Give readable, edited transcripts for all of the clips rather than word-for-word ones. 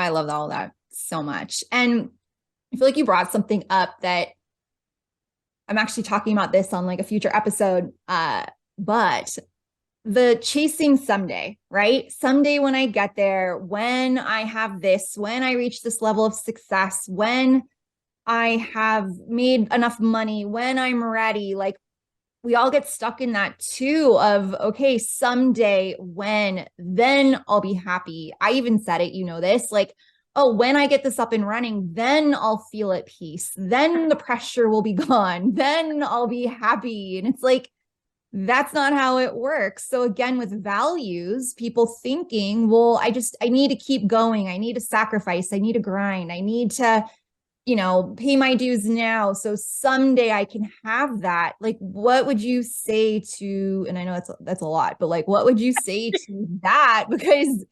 I love all that so much. And I feel like you brought something up that I'm actually talking about this on like a future episode. But the chasing someday, right? Someday when I get there, when I have this, when I reach this level of success, when I have made enough money, when I'm ready, like we all get stuck in that too of, okay, someday when, then I'll be happy. I even said it, you know, this like, oh, when I get this up and running, then I'll feel at peace. Then the pressure will be gone. Then I'll be happy. And it's like, that's not how it works. So again, with values, people thinking, well, I need to keep going. I need to sacrifice. I need to grind. I need to, pay my dues now. So someday I can have that. Like, what would you say to, and I know that's a lot, but like, what would you say to that? Because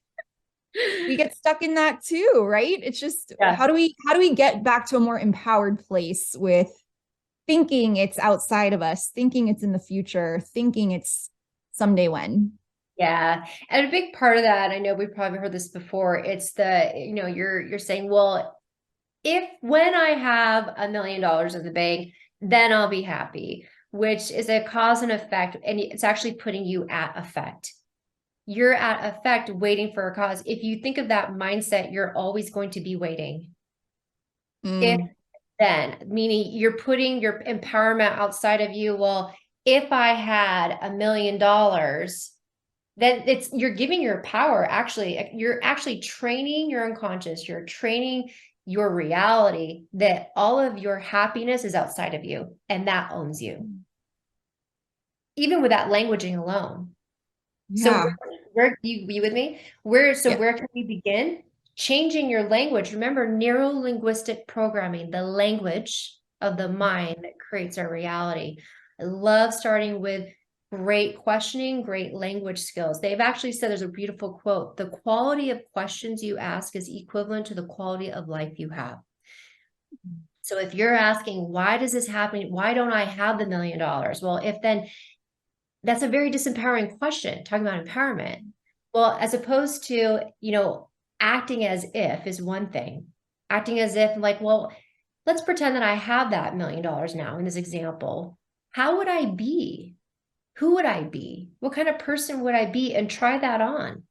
we get stuck in that too, right? It's just, Yeah. how do we get back to a more empowered place with thinking it's outside of us, thinking it's in the future, thinking it's someday when? Yeah. And a big part of that, I know we've probably heard this before, it's you're saying, well, if when I have $1 million in the bank, then I'll be happy, which is a cause and effect. And it's actually putting you at effect. You're at effect waiting for a cause. If you think of that mindset, you're always going to be waiting. If Mm. then, meaning you're putting your empowerment outside of you. Well, if I had $1 million, then you're giving your power. Actually, you're actually training your unconscious. You're training your reality that all of your happiness is outside of you and that owns you, even with that languaging alone. So Yeah. where you with me? Yeah. Where can we begin? Changing your language. Remember, neuro-linguistic programming, the language of the mind that creates our reality. I love starting with great questioning, great language skills. They've actually said there's a beautiful quote: the quality of questions you ask is equivalent to the quality of life you have. So if you're asking, why does this happen? Why don't I have the $1 million? Well, if then that's a very disempowering question, talking about empowerment. Well, as opposed to, acting as if is one thing. Acting as if, like, well, let's pretend that I have that $1 million now in this example. How would I be? Who would I be? What kind of person would I be? And try that on.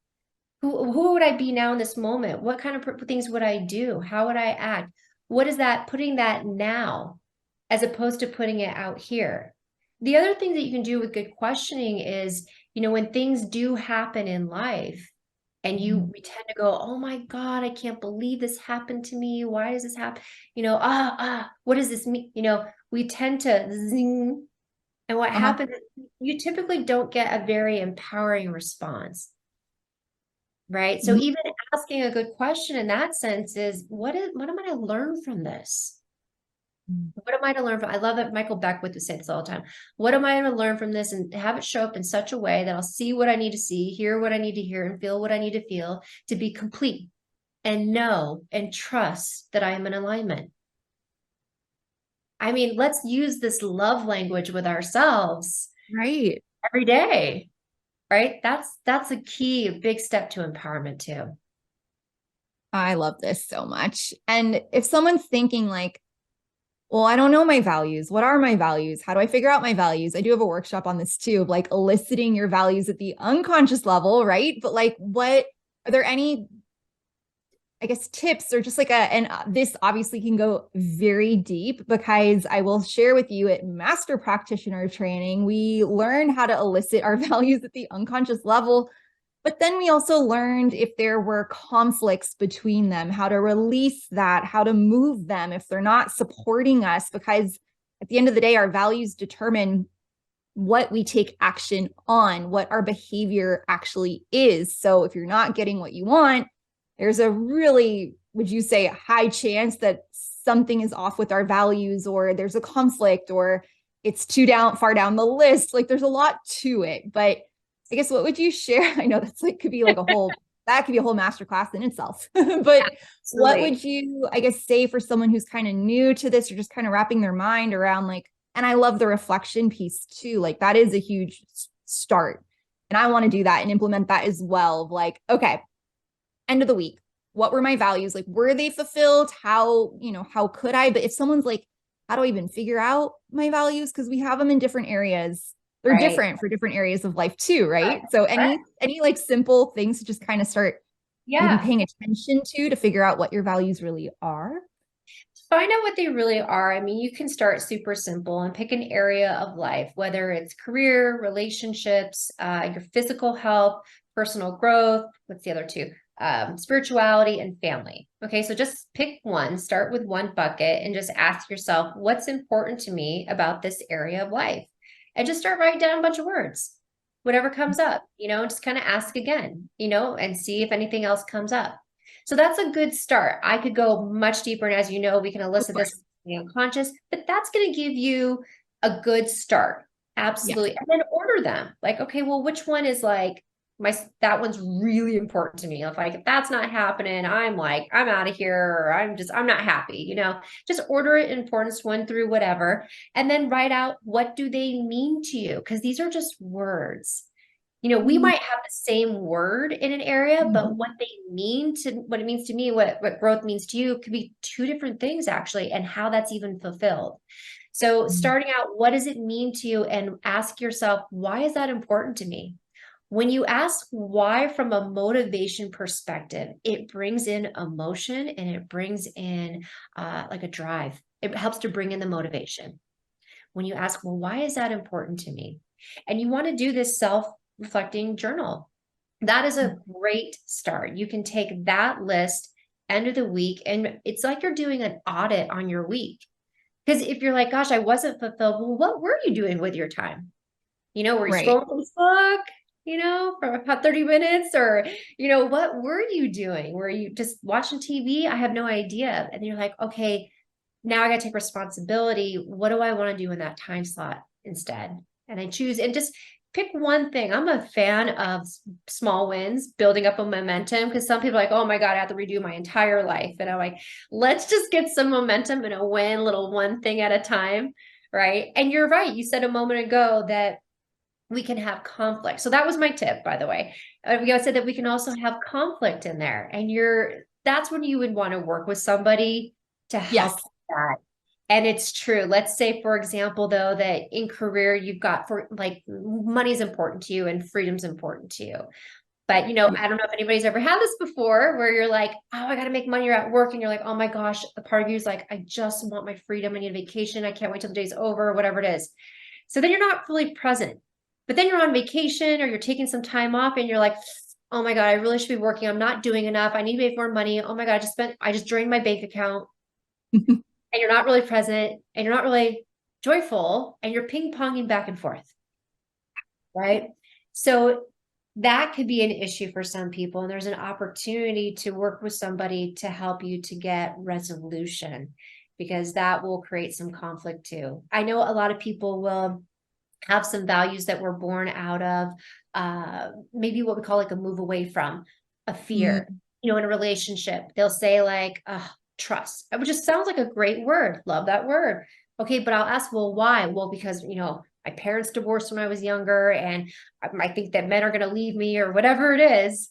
Who would I be now in this moment? What kind of things would I do? How would I act? What is that, putting that now as opposed to putting it out here? The other thing that you can do with good questioning is, when things do happen in life and we tend to go, oh my God, I can't believe this happened to me. Why does this happen? What does this mean? We tend to zing. And what Uh-huh. happens is you typically don't get a very empowering response. Right. So even asking a good question in that sense is what am I to learn from this? What am I to learn from? I love that Michael Beckwith would say this all the time. What am I going to learn from this, and have it show up in such a way that I'll see what I need to see, hear what I need to hear, and feel what I need to feel to be complete and know and trust that I am in alignment. I mean, let's use this love language with ourselves Right. every day, right? That's a key, a big step to empowerment too. I love this so much. And if someone's thinking like, well, I don't know my values. What are my values? How do I figure out my values? I do have a workshop on this too, of like eliciting your values at the unconscious level, right? But like, what are there any, I guess, tips or just like and this obviously can go very deep because I will share with you at master practitioner training, we learn how to elicit our values at the unconscious level. But then we also learned if there were conflicts between them, how to release that, how to move them if they're not supporting us, because at the end of the day, our values determine what we take action on, what our behavior actually is. So if you're not getting what you want, there's a really, would you say, a high chance that something is off with our values, or there's a conflict, or it's too far down the list. Like there's a lot to it. But I guess what would you share? I know that's like could be like a whole that could be a whole masterclass in itself. But what Absolutely. would you, I guess, say for someone who's kind of new to this or just kind of wrapping their mind around like, and I love the reflection piece too. Like that is a huge start. And I want to do that and implement that as well. Of like, okay, end of the week. what were my values? Like, were they fulfilled? How, how could I? But if someone's like, how do I even figure out my values? Because we have them in different areas. They're Right. different for different areas of life too, right? Right. So Right. any like simple things to just kind of start maybe Yeah. paying attention to figure out what your values really are. Find out what they really are. I mean, you can start super simple and pick an area of life, whether it's career, relationships, your physical health, personal growth. What's the other two? Spirituality and family. Okay, so just pick one, start with one bucket, and just ask yourself, what's important to me about this area of life? And just start writing down a bunch of words. Whatever comes up, just kind of ask again, and see if anything else comes up. So that's a good start. I could go much deeper. And as you know, we can Of elicit this course. from the unconscious, but that's going to give you a good start. Yes. Absolutely. And then order them. Like, okay, well, which one is like that one's really important to me. If that's not happening, I'm like, I'm out of here, or I'm not happy, just order it importance one through whatever. And then write out, what do they mean to you? Because these are just words. We Mhm. might have the same word in an area, but what it means to me, what growth means to you could be two different things actually, and how that's even fulfilled. So Mhm. starting out, what does it mean to you? And ask yourself, why is that important to me? When you ask why from a motivation perspective, it brings in emotion and it brings in like a drive. It helps to bring in the motivation. When you ask, well, why is that important to me? And you want to do this self-reflecting journal. That is a great start. You can take that list end of the week, and it's like you're doing an audit on your week. Because if you're like, gosh, I wasn't fulfilled, well, what were you doing with your time? Were you Right. scrolling Facebook, for about 30 minutes? Or, what were you doing? Were you just watching TV? I have no idea. And you're like, okay, now I got to take responsibility. What do I want to do in that time slot instead? And I choose and just pick one thing. I'm a fan of small wins, building up a momentum, because some people are like, oh my God, I have to redo my entire life. And I'm like, let's just get some momentum and a win, little one thing at a time. Right. And you're right. You said a moment ago that we can have conflict. So that was my tip, by the way. I said that we can also have conflict in there. And that's when you would want to work with somebody to help Yes. that. And it's true. Let's say, for example, though, that in career, you've got for like money's important to you and freedom's important to you. But, Yeah. I don't know if anybody's ever had this before where you're like, oh, I got to make money. You're at work and you're like, oh my gosh, a part of you is like, I just want my freedom. I need a vacation. I can't wait till the day's over, whatever it is. So then you're not fully present. But then you're on vacation or you're taking some time off and you're like, oh my God, I really should be working. I'm not doing enough. I need to make more money. Oh my God, I just drained my bank account. And you're not really present and you're not really joyful and you're ping ponging back and forth. Right. So that could be an issue for some people. And there's an opportunity to work with somebody to help you to get resolution, because that will create some conflict too. I know a lot of people will have some values that were born out of maybe what we call like a move away from a fear, Mm. in a relationship. They'll say like, trust, which just sounds like a great word. Love that word. Okay, but I'll ask, well, why? Well, because, my parents divorced when I was younger, and I think that men are going to leave me or whatever it is.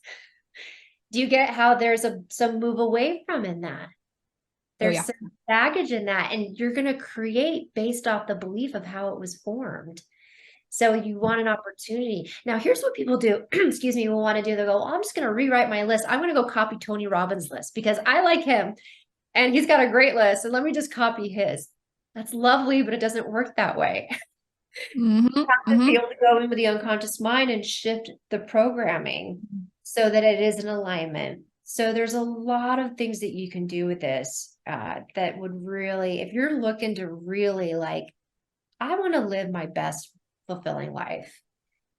Do you get how there's some move away from in that? Oh There's yeah. some baggage in that, and you're going to create based off the belief of how it was formed. So you want an opportunity. Now, here's what people do. Excuse me, will want to do. They go, well, I'm just going to rewrite my list. I'm going to go copy Tony Robbins' list because I like him and he's got a great list. And let me just copy his. That's lovely, but it doesn't work that way. Hmm. To be Hmm. able to go in with the unconscious mind and shift the programming so that it is in alignment. So there's a lot of things that you can do with this that would really, if you're looking to really like, I want to live my best fulfilling life,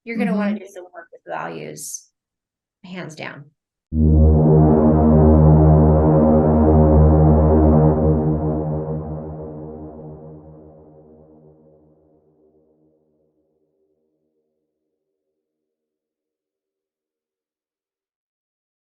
you're going to want Hmm. to do some work with values, hands down.